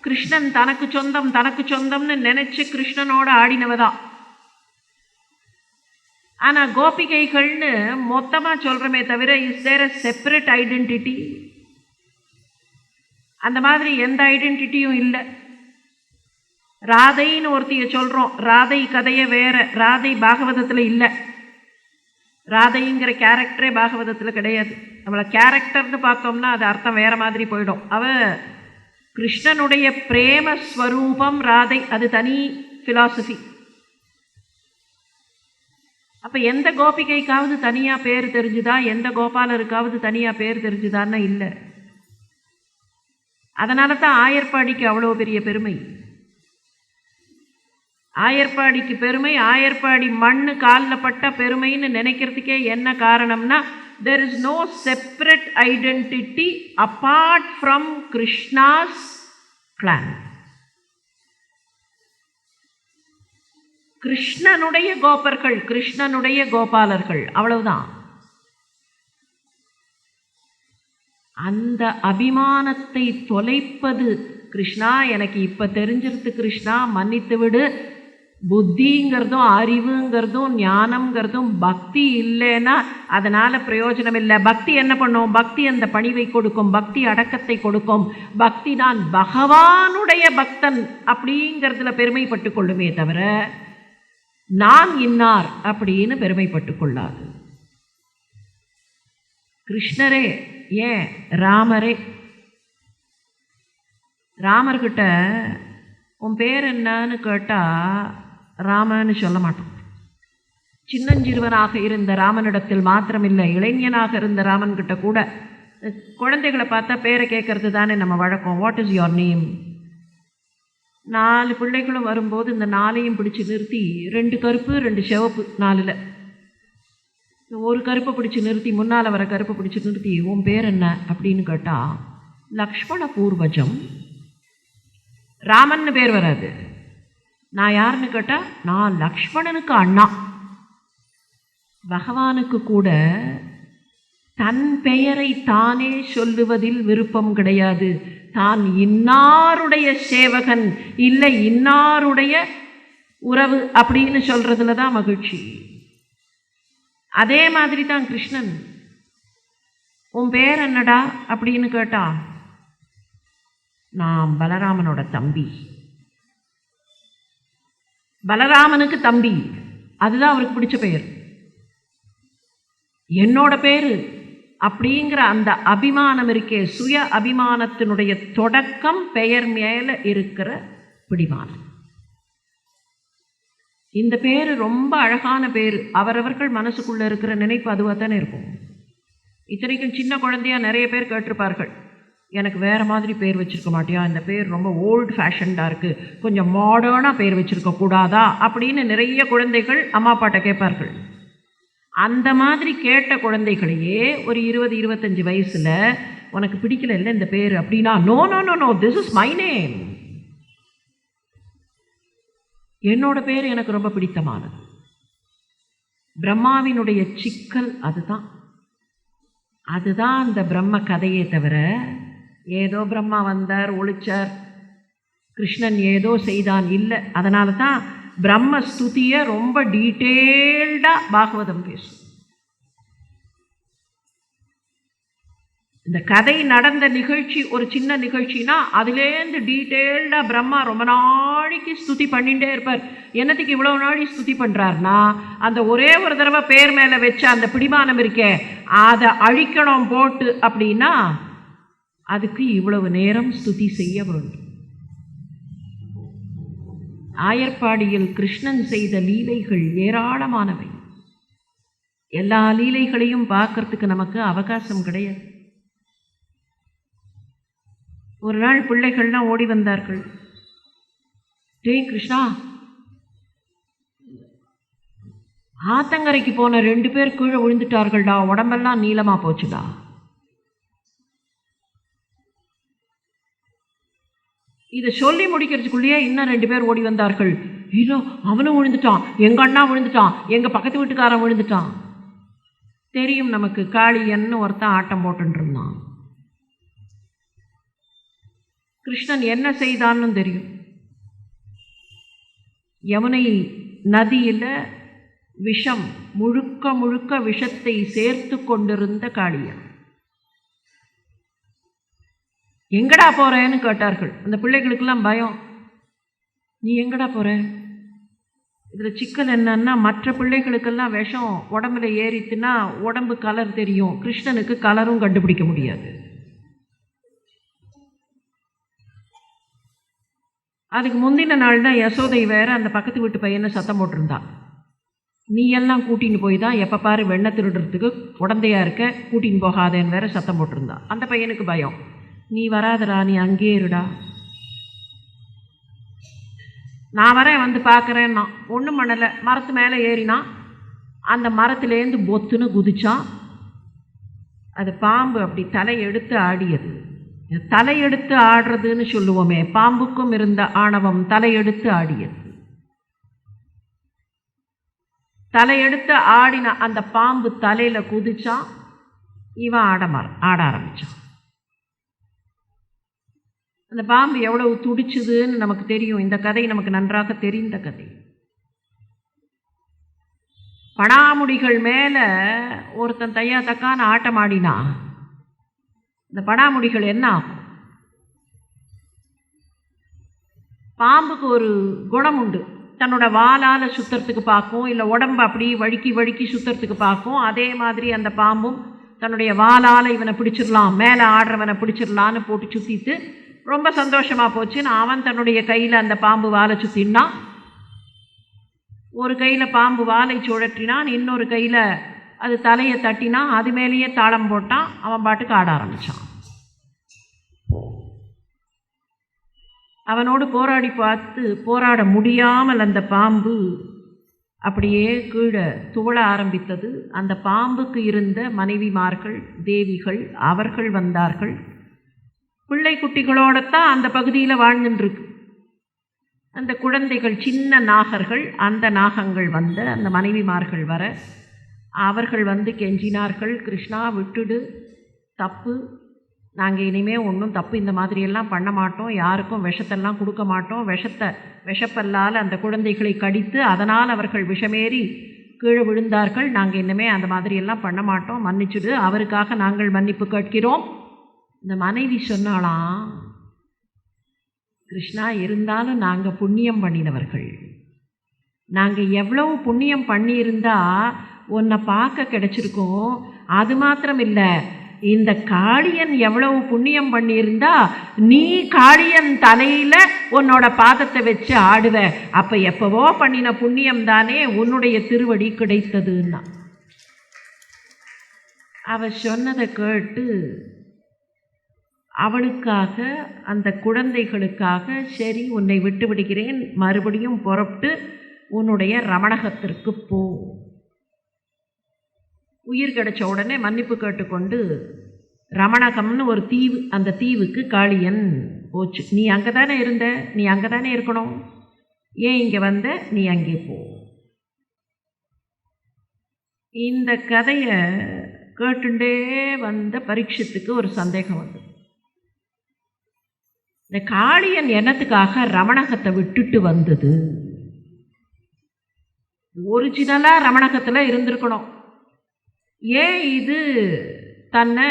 Speaker 1: கிருஷ்ணன் தனக்கு சொந்தம் தனக்கு சொந்தம்னு நினைச்சு கிருஷ்ணனோட ஆடினவதான். ஆனால் கோபிகைகள்னு மொத்தமாக சொல்கிறோமே தவிர, is there a separate identity? அந்த மாதிரி எந்த ஐடென்டிட்டியும் இல்லை. ராதைன்னு ஒருத்தியை சொல்கிறோம், ராதை கதையை வேற. ராதை பாகவதத்தில் இல்லை. ராதைங்கிற கேரக்டரே பாகவதத்தில் கிடையாது. நம்மளை கேரக்டர்னு பார்த்தோம்னா அது அர்த்தம் வேற மாதிரி போயிடும். அவ கிருஷ்ணனுடைய பிரேமஸ்வரூபம் ராதை, அது தனி ஃபிலாசபி. அப்போ எந்த கோபிகைக்காவது தனியாக பேர் தெரிஞ்சுதா? எந்த கோபாலருக்காவது தனியாக பேர் தெரிஞ்சுதான்னா இல்லை. அதனால தான் ஆயர்பாடிக்கு அவ்வளோ பெரிய பெருமை. ஆயர்பாடிக்கு பெருமை, ஆயர்பாடி மண்ணு காலில் பட்ட பெருமைன்னு நினைக்கிறதுக்கே என்ன காரணம்னா, there is no separate identity apart from Krishna's clan. கிருஷ்ணனுடைய கோபர்கள், கிருஷ்ணனுடைய கோபாலர்கள், அவ்வளவுதான். அந்த அபிமானத்தை தொலைப்பது, கிருஷ்ணா எனக்கு இப்போ தெரிஞ்சிருது, கிருஷ்ணா மன்னித்து விடு, புத்திங்கிறதும் அறிவுங்கிறதும் ஞானம்ங்கிறதும் பக்தி இல்லைன்னா அதனால் பிரயோஜனம் இல்லை. பக்தி என்ன பண்ணும்? பக்தி அந்த பணிவை கொடுக்கும், பக்தி அடக்கத்தை கொடுக்கும். பக்தி நான் பகவானுடைய பக்தன் அப்படிங்கிறதுல பெருமைப்பட்டு கொள்ளுமே தவிர நான் இன்னார் அப்படின்னு பெருமைப்பட்டு கொள்ளாது. கிருஷ்ணரே, ஏன் ராமரே, ராமர்கிட்ட உன் பேர் என்னன்னு கேட்டால் ராமன்னு சொல்ல மாட்டோம். சின்னஞ்சிறுவனாக இருந்த ராமனிடத்தில் மாத்திரமில்லை, இளைஞனாக இருந்த ராமன்கிட்ட கூட குழந்தைகளை பார்த்தா பேரை கேட்கறது தானே நம்ம வழக்கம். What is your name? 4 பிள்ளைகளும் வரும்போது இந்த 4ஐயும் பிடிச்சி நிறுத்தி, 2 கருப்பு 2 சிவப்பு, 4ல் ஒரு கருப்பை பிடிச்சி நிறுத்தி, முன்னால் வர கருப்பை பிடிச்சி நிறுத்தி, உன் பேர் என்ன அப்படின்னு கேட்டால் லக்ஷ்மண பூர்வஜம். ராமன்னு பேர் வராது. நான் யாருன்னு கேட்டால் நான் லக்ஷ்மணனுக்கு அண்ணா. பகவானுக்கு கூட தன் பெயரை தானே சொல்லுவதில் விருப்பம் கிடையாது. தான் இன்னாருடைய சேவகன், இல்லை இன்னாருடைய உறவு அப்படின்னு சொல்றதுல தான் மகிழ்ச்சி. அதே மாதிரி தான் கிருஷ்ணன். உன் பேர் என்னடா அப்படின்னு கேட்டா நான் பலராமனோட தம்பி. பலராமனுக்கு தம்பி, அதுதான் அவருக்கு பிடிச்ச பெயர். என்னோட பேரு அப்படிங்கிற அந்த அபிமானம் இருக்கே, சுய அபிமானத்தினுடைய தொடக்கம் பெயர் மேல இருக்கிற பிடிமானம். இந்த பேரு ரொம்ப அழகான பேரு. அவரவர்கள் மனசுக்குள்ள இருக்கிற நினைப்பு அதுவாக தானே இருக்கும். இத்தனைக்கும் சின்ன குழந்தையா நிறைய பேர் கேட்டிருப்பார்கள், எனக்கு வேறு மாதிரி பேர் வச்சுருக்க மாட்டியா, இந்த பேர் ரொம்ப ஓல்டு ஃபேஷன்டாக இருக்குது, கொஞ்சம் மாடர்னாக பேர் வச்சுருக்க கூடாதா அப்படின்னு நிறைய குழந்தைகள் அம்மா அப்பாட்ட கேட்பார்கள். அந்த மாதிரி கேட்ட குழந்தைகளையே ஒரு 20-25 வயசில் உனக்கு பிடிக்கல இல்லை இந்த பேர் அப்படின்னா, no no no no, this is my name. என்னோட பேர் எனக்கு ரொம்ப பிடித்தமானது. பிரம்மாவினுடைய சிக்கல் அதுதான். அதுதான் அந்த பிரம்ம கதையே தவிர ஏதோ பிரம்மா வந்தார் ஒழிச்சார், கிருஷ்ணன் ஏதோ செய்தான் இல்லை. அதனால தான் பிரம்ம ஸ்துதியை ரொம்ப டீட்டெயில்டாக பாகவதம் பேசும். இந்த கதை நடந்த நிகழ்ச்சி ஒரு சின்ன நிகழ்ச்சினா அதுலேருந்து டீட்டெயில்டாக பிரம்மா ரொம்ப நாளைக்கு ஸ்துதி பண்ணிகிட்டே இருப்பார். என்னத்துக்கு இவ்வளோ நாளை ஸ்துதி பண்ணுறாருனா, அந்த ஒரே ஒரு தடவை பேர் மேலே வச்ச அந்த பிடிமானம் இருக்கே அதை அழிக்கணும் போட்டு அப்படின்னா அதுக்கு இவ்வளவு நேரம் ஸ்துதி செய்ய வேண்டும். ஆயர்பாடியில் கிருஷ்ணன் செய்த லீலைகள் ஏராளமானவை. எல்லா லீலைகளையும் பார்க்கறதுக்கு நமக்கு அவகாசம் கிடையாது. ஒரு நாள் பிள்ளைகள்லாம் ஓடி வந்தார்கள். டேய் கிருஷ்ணா, ஆத்தங்கரைக்கு போன 2 பேர் கீழே விழுந்துட்டார்கள்டா, உடம்பெல்லாம் நீளமா போச்சுடா. இதை சொல்லி முடிக்கிறதுக்குள்ளேயே இன்னும் 2 பேர் ஓடி வந்தார்கள். ஐயோ, அவனும் விழுந்துட்டான், எங்கள் அண்ணா விழுந்துட்டான், எங்கள் பக்கத்து வீட்டுக்காரன் விழுந்துட்டான். தெரியும் நமக்கு, காளியன்னு ஒருத்தன் ஆட்டம் போட்டுட்டு இருந்தான். கிருஷ்ணன் என்ன செய்தான்னு தெரியும். யமுனை நதியில் விஷம், முழுக்க முழுக்க விஷத்தை சேர்த்து கொண்டிருந்த காளியன். எங்கடா போறேன்னு கேட்டார்கள். அந்த பிள்ளைகளுக்கெல்லாம் பயம். நீ எங்கடா போற? இதில் சிக்கல் என்னன்னா, மற்ற பிள்ளைகளுக்கெல்லாம் விஷம் உடம்புல ஏறித்துன்னா உடம்பு கலர் தெரியும், கிருஷ்ணனுக்கு கலரும் கண்டுபிடிக்க முடியாது. அதுக்கு முந்தின நாள் தான் யசோதை வேற அந்த பக்கத்து வீட்டு பையனை சத்தம் போட்டிருந்தான். நீ எல்லாம் கூட்டின்னு போய் தான் எப்போ பாரு வெண்ணெய் திருடுறதுக்கு உடந்தையா இருக்க, கூட்டின்னு போகாதேன்னு வேற சத்தம் போட்டிருந்தான். அந்த பையனுக்கு பயம். நீ வராதடா, நீ அங்கேயே இருடா, நான் வரேன் வந்து பார்க்குறேன்னா. ஒன்றும் பண்ணலை. மரத்து மேலே ஏறினான். அந்த மரத்துலேருந்து பொத்துன்னு குதிச்சான். அது பாம்பு அப்படி தலையெடுத்து ஆடியது. தலையெடுத்து ஆடுறதுன்னு சொல்லுவோமே, பாம்புக்கும் இருந்த ஆணவம் தலையெடுத்து ஆடியது. தலையெடுத்து ஆடின அந்த பாம்பு தலையில் குதிச்சான். இவன் ஆட ஆரம்பித்தான். அந்த பாம்பு எவ்வளவு துடிச்சுதுன்னு நமக்கு தெரியும். இந்த கதை நமக்கு நன்றாக தெரிந்த கதை. பணாமுடிகள் மேலே ஒருத்தன் தையா தக்கான ஆட்டம் ஆடினா இந்த பணாமுடிகள் என்ன ஆகும்? பாம்புக்கு ஒரு குணம் உண்டு. தன்னோட வாலால் சுற்றுறதுக்கு பார்க்கும், இல்லை உடம்பு அப்படி வழுக்கி வழுக்கி சுற்றுறதுக்கு பார்க்கும். அதே மாதிரி அந்த பாம்பும் தன்னுடைய வாலால் இவனை பிடிச்சிடலாம், மேலே ஆடுறவனை பிடிச்சிடலான்னு போட்டு சுற்றிட்டு ரொம்ப சந்தோஷமாக போச்சுன்னு அவன் தன்னுடைய கையில் அந்த பாம்பு வாலை சுற்றினான். ஒரு கையில் பாம்பு வாலை சுழற்றினான், இன்னொரு கையில் அது தலையை தட்டினான், அது மேலேயே தாளம் போட்டான். அவன் பாட்டுக்கு ஆட ஆரம்பித்தான். அவனோடு போராடி பார்த்து போராட முடியாமல் அந்த பாம்பு அப்படியே கீழே துவள ஆரம்பித்தது. அந்த பாம்புக்கு இருந்த மனைவிமார்கள், தேவிகள், அவர்கள் வந்தார்கள். பிள்ளை குட்டிகளோடத்தான் அந்த பகுதியில் வாழ்ந்துருக்கு. அந்த குழந்தைகள் சின்ன நாகர்கள், அந்த நாகங்கள் வந்த அந்த மனைவிமார்கள் வர அவர்கள் வந்து கெஞ்சினார்கள், கிருஷ்ணா விட்டுடு, தப்பு, நாங்கள் இனிமேல் ஒன்றும் தப்பு இந்த மாதிரியெல்லாம் பண்ண மாட்டோம், யாருக்கும் விஷத்தெல்லாம் கொடுக்க மாட்டோம், விஷப்பல்லால் அந்த குழந்தைகளை கடித்து அதனால் அவர்கள் விஷமேறி கீழே விழுந்தார்கள், நாங்கள் இனிமேல் அந்த மாதிரியெல்லாம் பண்ண மாட்டோம், மன்னிச்சுடு, அவருக்காக நாங்கள் மன்னிப்பு கேட்கிறோம். இந்த மனைவி சொன்னாலாம், கிருஷ்ணா இருந்தாலும் நாங்கள் புண்ணியம் பண்ணினவர்கள், நாங்கள் எவ்வளவு புண்ணியம் பண்ணியிருந்தா உன்னை பார்க்க கிடைச்சிருக்கோம். அது மாத்திரம் இல்லை, இந்த காளியன் எவ்வளவு புண்ணியம் பண்ணியிருந்தா நீ காளியன் தலையில் உன்னோட பாதத்தை வச்சு ஆடுவ, அப்போ எப்பவோ பண்ணின புண்ணியம் தானே உன்னுடைய திருவடி கிடைத்ததுன்னா. அவ சொன்னதை கேட்டு அவளுக்காக, அந்த குழந்தைகளுக்காக, சரி உன்னை விட்டு விடுகிறேன், மறுபடியும் புறப்பட்டு உன்னுடைய ரமணகத்திற்கு போ. உயிர் கிடைச்ச உடனே மன்னிப்பு கேட்டுக்கொண்டு ரமணகம்னு ஒரு தீவு, அந்த தீவுக்கு காளியன் போச்சு. நீ அங்கே தானே இருந்த, நீ அங்கே தானே இருக்கணும், ஏன் இங்கே வந்த, நீ அங்கே போ. இந்த கதையை கேட்டுண்டே வந்த பரீட்சித்துக்கு ஒரு சந்தேகம் வந்து, இந்த காளியன் என்னத்துக்காக ரமணகத்தை விட்டுட்டு வந்தது? ஒரிஜினலாக ரமணகத்தில் இருந்திருக்கணும், ஏன் இது தன்னை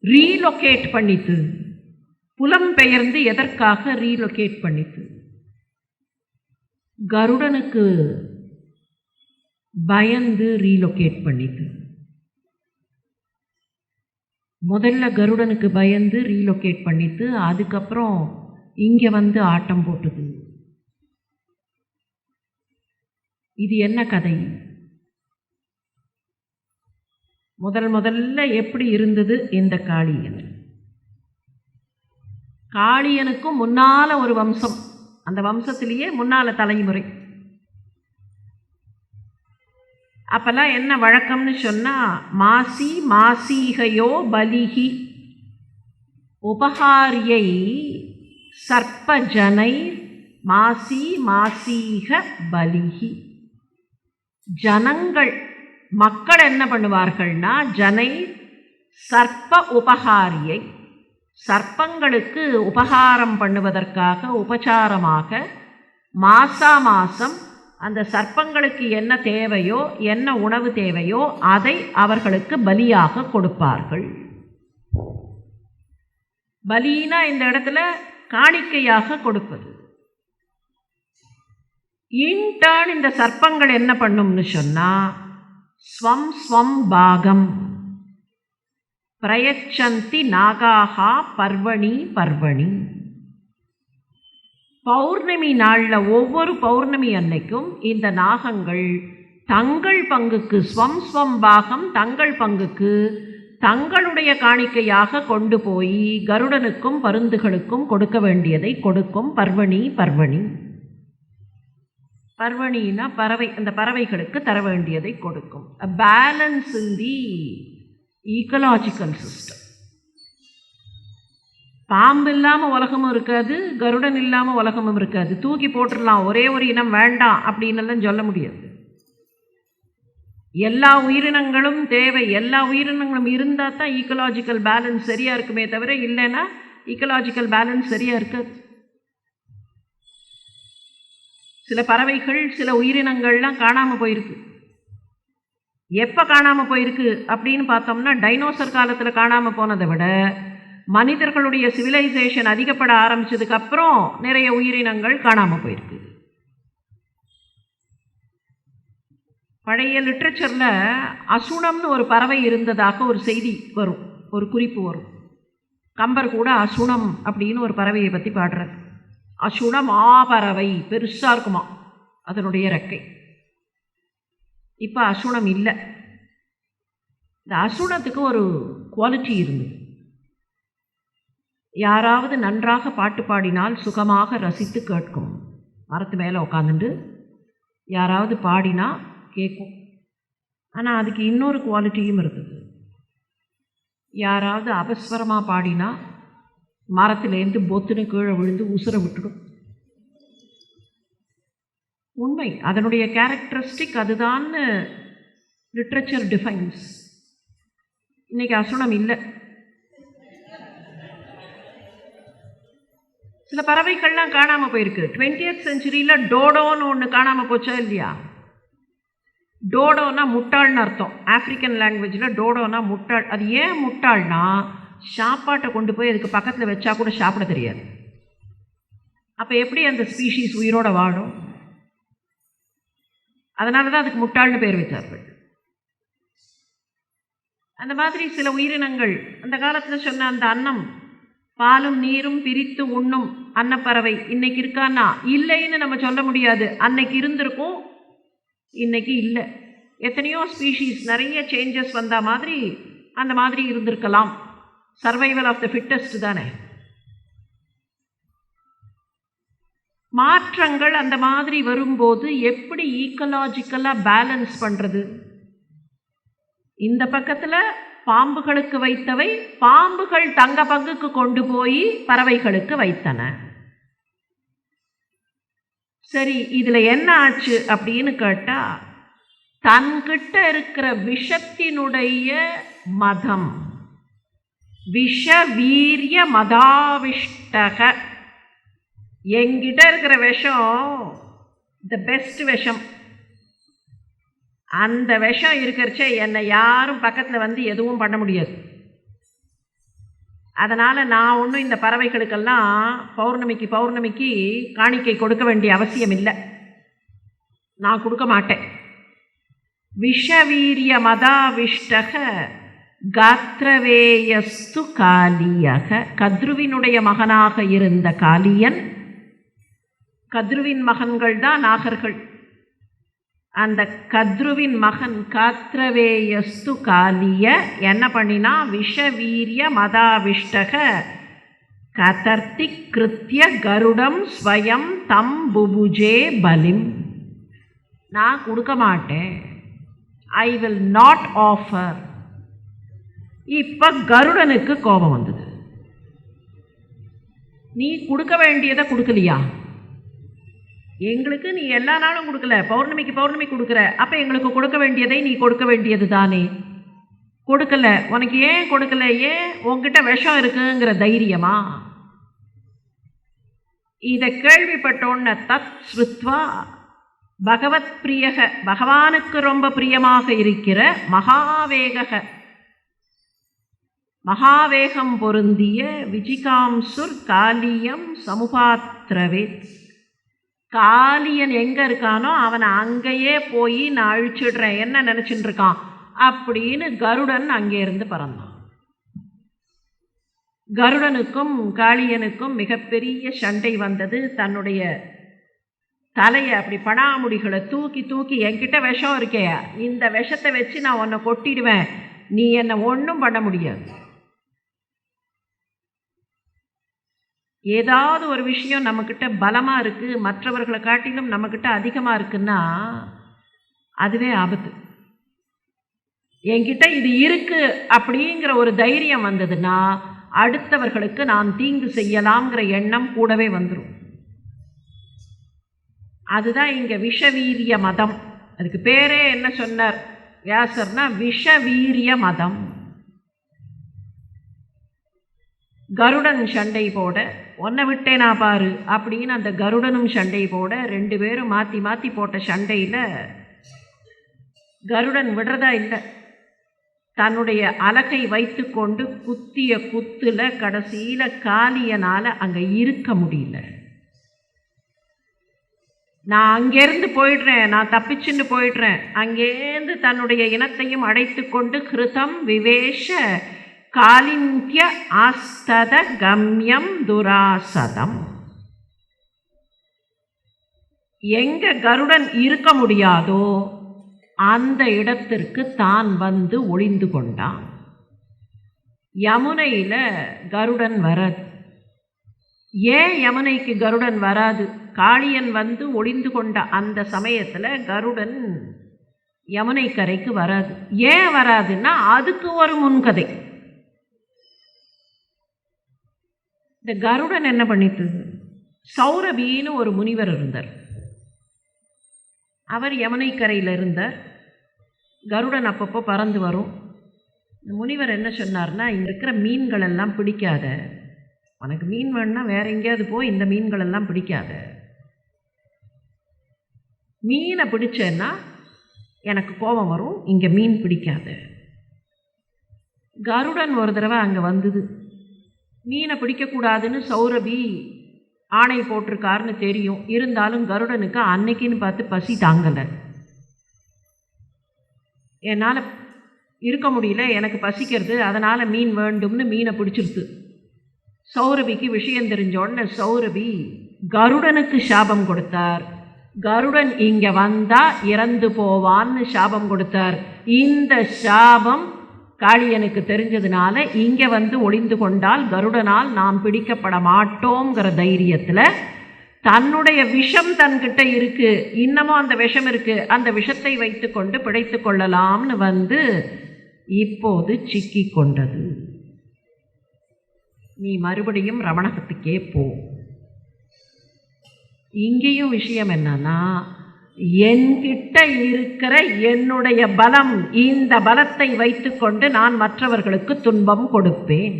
Speaker 1: ரீலொகேட் பண்ணித்து, புலம்பெயர்ந்து எதற்காக ரீலொகேட் பண்ணித்து? கருடனுக்கு பயந்து ரீலொகேட் பண்ணித்து. முதல்ல கருடனுக்கு பயந்து ரீலொகேட் பண்ணித்து, அதுக்கப்புறம் இங்கே வந்து ஆட்டம் போட்டுது. இது என்ன கதை? முதல்ல எப்படி இருந்தது இந்த காளியன்? காளியனுக்கும் முன்னால் ஒரு வம்சம், அந்த வம்சத்திலேயே முன்னால் தலைமுறை. அப்போல்லாம் என்ன வழக்கம்னு சொன்னால், மாசி மாசீகையோ பலிஹி உபகாரியை சர்ப்பஜனை மாசி மாசீக பலிஹி. ஜனங்கள், மக்கள் என்ன பண்ணுவார்கள்னா, ஜனை சர்ப்ப உபகாரியை, சர்ப்பங்களுக்கு உபகாரம் பண்ணுவதற்காக, உபசாரமாக மாசம் அந்த சர்ப்பங்களுக்கு என்ன தேவையோ, என்ன உணவு தேவையோ அதை அவர்களுக்கு பலியாக கொடுப்பார்கள். பலினா இந்த இடத்துல காணிக்கையாக கொடுப்பது. இன்டர்ன் இந்த சர்ப்பங்கள் என்ன பண்ணும்னு சொன்னால், ஸ்வம் ஸ்வம் பாகம் பிரயச்சந்தி நாகாஹா பர்வணி பர்வணி. பௌர்ணமி நாளில், ஒவ்வொரு பௌர்ணமி அன்னைக்கும் இந்த நாகங்கள் தங்கள் பங்குக்கு, ஸ்வம் ஸ்வம் பாகம் தங்கள் பங்குக்கு தங்களுடைய காணிக்கையாக கொண்டு போய் கருடனுக்கும் பருந்துகளுக்கும் கொடுக்க வேண்டியதை கொடுக்கும். பர்வணி பர்வணி பர்வணினா பறவை, அந்த பறவைகளுக்கு தர வேண்டியதை கொடுக்கும். a balance in the ecological system. பாம்பு இல்லாமல் உலகமும் இருக்காது, கருடன் இல்லாமல் உலகமும் இருக்காது. தூக்கி போட்டுடலாம், ஒரே ஒரு இனம் வேண்டாம் அப்படின்னெல்லாம் சொல்ல முடியாது. எல்லா உயிரினங்களும் தேவை. எல்லா உயிரினங்களும் இருந்தால் தான் ஈக்கலாஜிக்கல் பேலன்ஸ் சரியாக இருக்குமே தவிர இல்லைன்னா ஈக்கலாஜிக்கல் பேலன்ஸ் சரியாக இருக்காது. சில பறவைகள், சில உயிரினங்கள்லாம் காணாமல் போயிருக்கு. எப்போ காணாமல் போயிருக்கு அப்படின்னு பார்த்தோம்னா, டைனோசர் காலத்தில் காணாமல் போனதை விட மனிதர்களுடைய சிவிலைசேஷன் அதிகப்பட ஆரம்பித்ததுக்கப்புறம் நிறைய உயிரினங்கள் காணாமல் போயிருக்கு. பழைய லிட்ரேச்சரில் அசுணம்னு ஒரு பறவை இருந்ததாக ஒரு செய்தி வரும், ஒரு குறிப்பு வரும். கம்பர் கூட அசுணம் அப்படின்னு ஒரு பறவையை பற்றி பாடுறார். அசுணம் பறவை பெருசாக இருக்குமா அதனுடைய ரெக்கை. இப்போ அசுணம் இல்லை. இந்த அசுணத்துக்கு ஒரு குவாலிட்டி இருந்தது. யாராவது நன்றாக பாட்டு பாடினால் சுகமாக ரசித்து கேட்கும். மரத்து மேலே உட்காந்துட்டு யாராவது பாடினா கேட்கும். ஆனால் அதுக்கு இன்னொரு குவாலிட்டியும் இருக்குது. யாராவது அபஸ்வரமாக பாடினா மரத்துலேருந்து பொத்துன்னு கீழே விழுந்து உசுரை விட்டுடும். உண்மை, அதனுடைய கேரக்டரிஸ்டிக் அதுதான். Literature defines. இன்றைக்கி அசுணம் இல்லை. சில பறவைகள்லாம் காணாமல் போயிருக்கு. 20th செஞ்சுரியில் டோடோன்னு ஒன்று காணாமல் போச்சா இல்லையா? டோடோனா முட்டாள்னு அர்த்தம். ஆஃப்ரிக்கன் லாங்குவேஜில் டோடோனா முட்டாள். அது ஏன் முட்டாள்னா, சாப்பாட்டை கொண்டு போய் அதுக்கு பக்கத்தில் வச்சா கூட சாப்பிட தெரியாது. அப்போ எப்படி அந்த ஸ்பீஷீஸ் உயிரோடு வாழும்? அதனால தான் அதுக்கு முட்டாள்னு பேர் வச்சார்கள். அந்த மாதிரி சில உயிரினங்கள் அந்த காலத்தில் சொன்ன அந்த அன்னம், பாலும் நீரும் பிரித்து உண்ணும் அன்னப்பறவை இன்னைக்கு இருக்கான்னா இல்லைன்னு நம்ம சொல்ல முடியாது. அன்னைக்கு இருந்திருக்கும், இன்னைக்கு இல்லை. எத்தனையோ ஸ்பீஷீஸ் நிறைய சேஞ்சஸ் வந்த மாதிரி அந்த மாதிரி இருந்திருக்கலாம். சர்வைவல் ஆஃப் த ஃபிட்டஸ்ட் தானே. மாற்றங்கள் அந்த மாதிரி வரும்போது எப்படி ஈக்கலாஜிக்கலாக பேலன்ஸ் பண்ணுறது? இந்த பக்கத்தில் பாம்புகளுக்கு வைத்தவை பாம்புகள் தங்க பங்குக்கு கொண்டு போய் பறவைகளுக்கு வைத்தன. சரி, இதில் என்ன ஆச்சு அப்படின்னு கேட்டால், தன்கிட்ட இருக்கிற விஷத்தினுடைய மதம், விஷ வீரிய மதாவிஷ்டக, என்கிட்ட இருக்கிற விஷம் த பெஸ்ட் விஷம். அந்த விஷம் இருக்கிறச்சே என்னை யாரும் பக்கத்தில் வந்து எதுவும் பண்ண முடியாது. அதனால் நான் ஒன்றும் இந்த பறவைகளுக்கெல்லாம் பௌர்ணமிக்கு காணிக்கை கொடுக்க வேண்டிய அவசியம் இல்லை. நான் கொடுக்க மாட்டேன். விஷவீரிய மதாவிஷ்டக காத்ரவேயஸ்து காலியக. கத்ருவினுடைய மகனாக இருந்த காலியன், கத்ருவின் மகன்கள் தான் நாகர்கள். அந்த கத்ருவின் மகன் காத்ரவேயஸ்து காலிய என்ன பண்ணினா, விஷவீரிய மதாவிஷ்டக கதர்த்தி கிருத்திய கருடம் ஸ்வயம் தம் புபுஜே பலிம். நான் கொடுக்க மாட்டேன், ஐ வில் நாட் ஆஃபர். இப்போ கருடனுக்கு கோபம் வந்தது. நீ கொடுக்க வேண்டியதை கொடுக்கலையா? எங்களுக்கு நீ எல்லா நாளும் கொடுக்கல, பௌர்ணமி கொடுக்குற, அப்போ எங்களுக்கு கொடுக்க வேண்டியதை நீ கொடுக்க வேண்டியது தானே. கொடுக்கல. உனக்கு ஏன் கொடுக்கல? ஏன் உங்ககிட்ட விஷம் இருக்குங்கிற தைரியமா? இதை கேள்விப்பட்டோன்ன தத் ஸ்ருத்வா பகவத் பிரியக, பகவானுக்கு ரொம்ப பிரியமாக இருக்கிற மகாவேக, மகாவேகம் பொருந்திய விஜிகாம்சுர் காலியம் சமுபாத்ரவே. காலியன் எங்கே இருக்கானோ அவனை அங்கேயே போய் நான் அழிச்சிடுறேன், என்ன நினச்சிட்டு இருக்கான் அப்படின்னு கருடன் அங்கேருந்து பறந்தான். கருடனுக்கும் காளியனுக்கும் மிகப்பெரிய சண்டை வந்தது. தன்னுடைய தலையை அப்படி பணாமுடிகளை தூக்கி தூக்கி, என்கிட்ட விஷம் இருக்கே, இந்த விஷத்தை வச்சு நான் உன்னை கொட்டிடுவேன், நீ என்னை ஒன்றும் பண்ண முடியாது. ஏதாவது ஒரு விஷயம் நம்மக்கிட்ட பலமாக இருக்குது, மற்றவர்களை காட்டிலும் நம்மக்கிட்ட அதிகமாக இருக்குன்னா அதுவே ஆபத்து. என்கிட்ட இது இருக்குது அப்படிங்கிற ஒரு தைரியம் வந்ததுன்னா அடுத்தவர்களுக்கு நான் தீங்கு செய்யலாம்ங்கிற எண்ணம் கூடவே வந்துடும். அதுதான் இங்கே விஷவீரிய மதம். அதுக்கு பேரே என்ன சொன்னார் வியாசர்னா விஷவீரிய மதம். கருடன் சண்டை போட ஒன்றை விட்டேனா பாரு அப்படின்னு அந்த கருடனும் சண்டை போட 2 பேரும் மாற்றி மாற்றி போட்ட சண்டையில் கருடன் விடுறதா இல்லை. தன்னுடைய அலகை வைத்து கொண்டு குத்திய குத்துல கடைசியில் காளியனால் அங்கே இருக்க முடியல. நான் அங்கேருந்து போயிடுறேன், நான் தப்பிச்சுன்னு போயிடுறேன். அங்கேருந்து தன்னுடைய இனத்தையும் அடைத்து கொண்டு கிருதம் விவேஷ காலிந்திய ஆஸ்தத கம்யம் துராசதம். எங்க கருடன் இருக்க முடியாதோ அந்த இடத்திற்கு தான் வந்து ஒளிந்து கொண்டான். யமுனையில் கருடன் வராது. ஏன் யமுனைக்கு கருடன் வராது? காளியன் வந்து ஒளிந்து கொண்ட அந்த சமயத்தில் கருடன் யமுனை கரைக்கு வராது. ஏன் வராதுன்னா அதுக்கு ஒரு முன்கதை. இந்த கருடன் என்ன பண்ணிட்டு, சௌரபின்னு ஒரு முனிவர் இருந்தார். அவர் யமுனை கரையில் இருந்தார். கருடன் அப்பப்போ பறந்து வரும். இந்த முனிவர் என்ன சொன்னார்னா, இங்கே இருக்கிற மீன்கள் எல்லாம் பிடிக்காத, உனக்கு மீன் வேணுன்னா வேற எங்கேயாவது போய், இந்த மீன்கள் எல்லாம் பிடிக்காத. மீனை பிடிச்சேன்னா எனக்கு கோபம் வரும், இங்கே மீன் பிடிக்காத. கருடன் ஒரு தடவை அங்கே வந்தது. மீனை பிடிக்கக்கூடாதுன்னு சௌரபி ஆணை போட்டிருக்காருன்னு தெரியும். இருந்தாலும் கருடனுக்கு அன்னைக்குன்னு பார்த்து பசி தாங்கலை. என்னால் இருக்க முடியல, எனக்கு பசிக்கிறது, அதனால் மீன் வேண்டும்னு மீனை பிடிச்சிருது. சௌரபிக்கு விஷயம் தெரிஞ்சோடனே சௌரபி கருடனுக்கு சாபம் கொடுத்தார். கருடன் இங்கே வந்தால் இறந்து போவான்னு சாபம் கொடுத்தார். இந்த சாபம் காளியனுக்கு தெரிஞ்சதுனால இங்கே வந்து ஒளிந்து கொண்டால் கருடனால் நாம் பிடிக்கப்பட மாட்டோங்கிற தைரியத்தில் தன்னுடைய விஷம் தன்கிட்ட இருக்கு, இன்னமும் அந்த விஷம் இருக்கு, அந்த விஷத்தை வைத்து கொண்டு பிழைத்து கொள்ளலாம்னு வந்து இப்போது சிக்கி கொண்டது. நீ மறுபடியும் ரமணகத்துக்கே போ. இங்கேயும் விஷயம் என்னன்னா, என்கிட்ட இருக்கிற என்னுடைய பலம், இந்த பலத்தை வைத்துக்கொண்டு நான் மற்றவர்களுக்கு துன்பம் கொடுப்பேன்.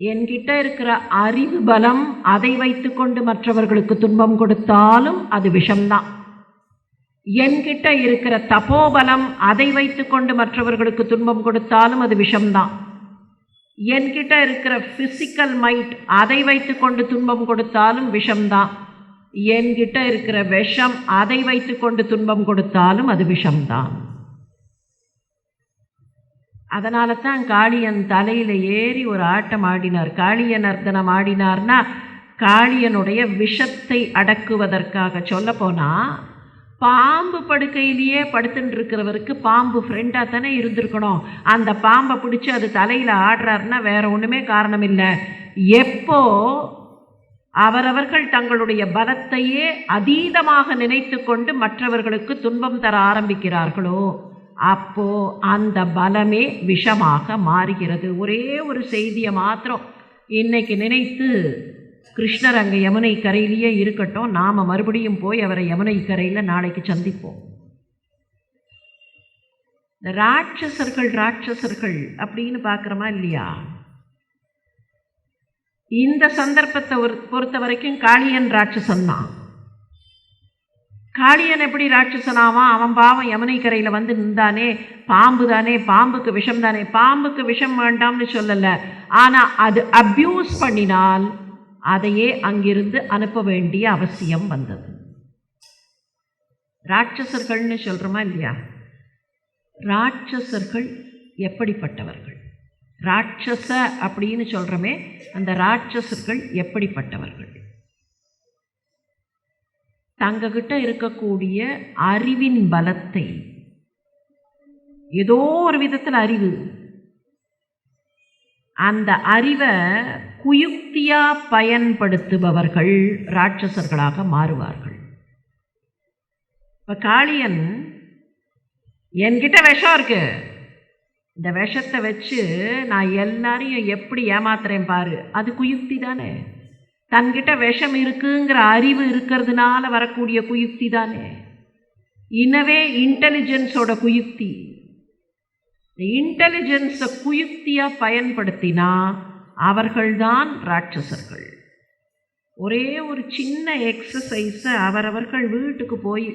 Speaker 1: என்கிட்ட இருக்கிற அறிவு பலம், அதை வைத்துக்கொண்டு மற்றவர்களுக்கு துன்பம் கொடுத்தாலும் அது விஷம்தான். என்கிட்ட இருக்கிற தபோபலம், அதை வைத்துக்கொண்டு மற்றவர்களுக்கு துன்பம் கொடுத்தாலும் அது விஷம்தான். என்கிட்ட இருக்கிற ஃபிசிக்கல் மைட், அதை வைத்துக்கொண்டு துன்பம் கொடுத்தாலும் விஷம்தான். என்கிட்ட இருக்கிற விஷம், அதை வைத்துக்கொண்டு துன்பம் கொடுத்தாலும் அது விஷம்தான். அதனால தான் காளியன் தலையில் ஏறி ஒரு ஆட்டம் ஆடினார். காளியன் நர்த்தனம் ஆடினார்னா காளியனுடைய விஷத்தை அடக்குவதற்காக. சொல்ல போனால் பாம்பு படுக்கையிலேயே படுத்துட்டு இருக்கிறவருக்கு பாம்பு ஃப்ரெண்டாக தானே இருந்திருக்கணும். அந்த பாம்பை பிடிச்சி அது தலையில் ஆடுறாருன்னா வேற ஒன்றுமே காரணம் இல்லை. எப்போ அவரவர்கள் தங்களுடைய பலத்தையே அதீதமாக நினைத்து கொண்டு மற்றவர்களுக்கு துன்பம் தர ஆரம்பிக்கிறார்களோ அப்போ அந்த பலமே விஷமாக மாறுகிறது. ஒரே ஒரு செய்தியை மாத்திரம் இன்னைக்கு நினைத்து, கிருஷ்ணர் அங்கே யமுனை கரையிலேயே இருக்கட்டும், நாம் மறுபடியும் போய் அவரை யமுனை கரையில் நாளைக்கு சந்திப்போம். இந்த ராட்சசர்கள் அப்படின்னு பார்க்குறோமா இல்லையா? இந்த சந்தர்ப்பத்தை பொறுத்த வரைக்கும் காளியன் ராட்சசன்தான். காளியன் எப்படி ராட்சசனாவான்? அவன் பாவம் யமுனை கரையில் வந்து நின்றானே, பாம்பு தானே, பாம்புக்கு விஷம் தானே. பாம்புக்கு விஷம் வேண்டாம்னு சொல்லலை, ஆனால் அது அப்யூஸ் பண்ணினால் அதையே அங்கிருந்து அனுப்ப வேண்டிய அவசியம் வந்தது. ராட்சசர்கள்னு சொல்கிறோமா இல்லையா? ராட்சசர்கள் எப்படிப்பட்டவர்கள்? ராட்சச அப்படின்னு சொல்கிறோமே, அந்த ராட்சசர்கள் எப்படிப்பட்டவர்கள்? தங்ககிட்ட இருக்கக்கூடிய அறிவின் பலத்தை ஏதோ ஒரு விதத்தில் அறிவு. அந்த அறிவை குயுக்தியாக பயன்படுத்துபவர்கள் ராட்சசர்களாக மாறுவார்கள். இப்போ காளியன் என்கிட்ட விஷம் இருக்கு, இந்த விஷத்தை வச்சு நான் எல்லாரையும் எப்படி ஏமாத்துறேன் பாரு, அது குயுக்தி தானே. தன்கிட்ட விஷம் இருக்குங்கிற அறிவு இருக்கிறதுனால வரக்கூடிய குயுக்தி தானே. இன்னவே இன்டெலிஜென்ஸோட குயுக்தி. இன்டெலிஜென்ஸை குயுக்தியாக பயன்படுத்தினா அவர்கள்தான் ராட்சசர்கள். ஒரே ஒரு சின்ன எக்ஸசைஸை அவரவர்கள் வீட்டுக்கு போய்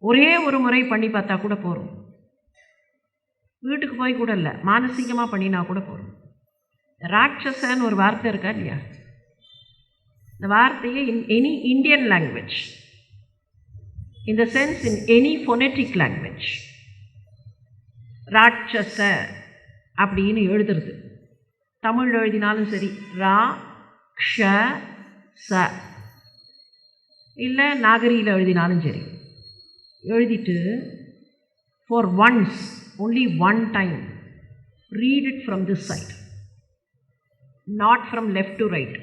Speaker 1: ஒரே ஒரு முறை பண்ணி பார்த்தா கூட போகிறோம். வீட்டுக்கு போய் கூட இல்லை, மானசீகமாக பண்ணினா கூட போகிறோம். ராட்சசன்னு ஒரு வார்த்தை இருக்கா இல்லையா? இந்த வார்த்தையை in any Indian language, in the sense in any phonetic language, ராட்சச அப்படின்னு எழுதுறது. தமிழ் எழுதினாலும் சரி, ரா க்ஷ ச, இல்லை நாகரியில் எழுதினாலும் சரி, எழுதிட்டு for once, only one time, read it from this side, not from left to right,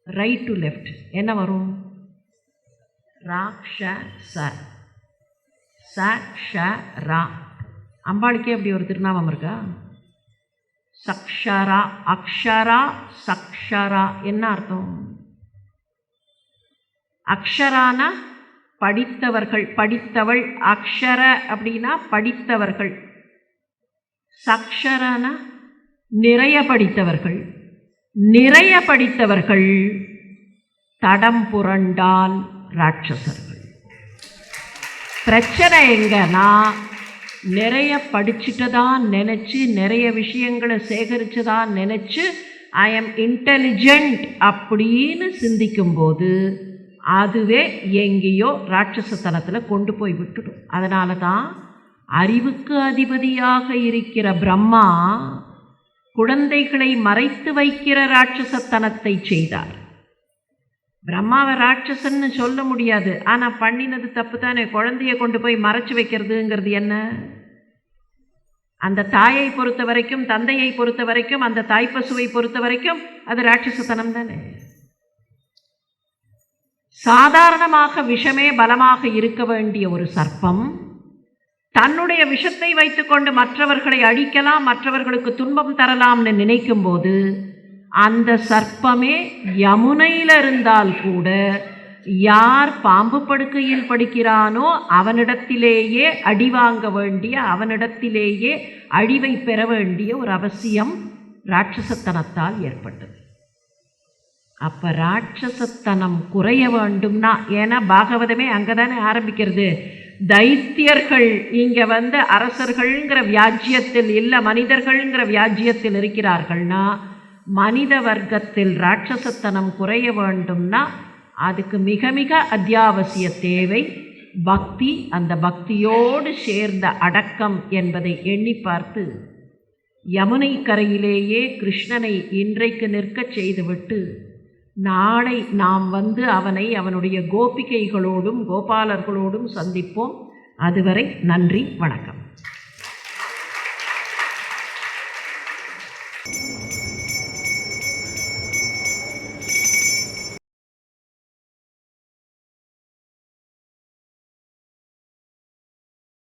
Speaker 1: right to left. என்ன வரும்? ராக்ஷச, சக்ஷரா. அம்பாளுக்கே அப்படி ஒரு திருநாமம் இருக்கா? சக்ஷரா, அக்ஷரா, சக்ஷரா. என்ன அர்த்தம்? அக்ஷரானா படித்தவர்கள், படித்தவள். அக்ஷர அப்படின்னா படித்தவர்கள். சக்ஷரானா நிறைய படித்தவர்கள். நிறைய படித்தவர்கள் தடம் புரண்டால் ராட்சசர்கள். பிரச்சனை எங்கன்னா, நிறைய படிச்சுட்டதான் நினச்சி, நிறைய விஷயங்களை சேகரிச்சதான் நினச்சி ஐ எம் இன்டெலிஜென்ட் அப்படின்னு சிந்திக்கும்போது அதுவே எங்கேயோ ராட்சசத்தனத்தில் கொண்டு போய் விட்டுடும். அதனால தான் அறிவுக்கு அதிபதியாக இருக்கிற பிரம்மா குழந்தைகளை மறைத்து வைக்கிற ராட்சசத்தனத்தை செய்தார். பிரம்மாவை ராட்சசன்னு சொல்ல முடியாது, ஆனால் பண்ணினது தப்பு தானே. குழந்தைய கொண்டு போய் மறைச்சு வைக்கிறதுங்கிறது என்ன? அந்த தாயை பொறுத்த வரைக்கும், தந்தையை பொறுத்த வரைக்கும், அந்த தாய்ப்பசுவை பொறுத்த வரைக்கும் அது ராட்சசத்தனம் தானே. சாதாரணமாக விஷமே பலமாக இருக்க வேண்டிய ஒரு சர்ப்பம் தன்னுடைய விஷத்தை வைத்துக்கொண்டு மற்றவர்களை அழிக்கலாம், மற்றவர்களுக்கு துன்பம் தரலாம்னு நினைக்கும் போது அந்த சர்ப்பமே யமுனையில் இருந்தால் கூட யார் பாம்பு படுக்கையில் படுக்கிறானோ அவனிடத்திலேயே அடி வாங்க வேண்டிய, அவனிடத்திலேயே அழிவை பெற வேண்டிய ஒரு அவசியம் ராட்சசத்தனத்தால் ஏற்பட்டது. அப்போ ராட்சசத்தனம் குறைய வேண்டும்னா, ஏன்னா பாகவதமே அங்கே தானே ஆரம்பிக்கிறது. தைத்தியர்கள் இங்கே அரசர்கள்ங்கிற வியாஜ்யத்தில் இல்லை, மனிதர்கள்ங்கிற வியாஜ்யத்தில் இருக்கிறார்கள்னா, மனித வர்க்கத்தில் ராட்சசத்தனம் குறைய வேண்டும்னா அதுக்கு மிக மிக அத்தியாவசிய தேவை பக்தி. அந்த பக்தியோடு சேர்ந்த அடக்கம் என்பதை எண்ணி பார்த்து யமுனை கரையிலேயே கிருஷ்ணனை இன்றைக்கு நிற்கச் செய்துவிட்டு நாளை நாம் அவனை அவனுடைய கோபிகைகளோடும் கோபாலர்களோடும் சந்திப்போம். அதுவரை நன்றி, வணக்கம்.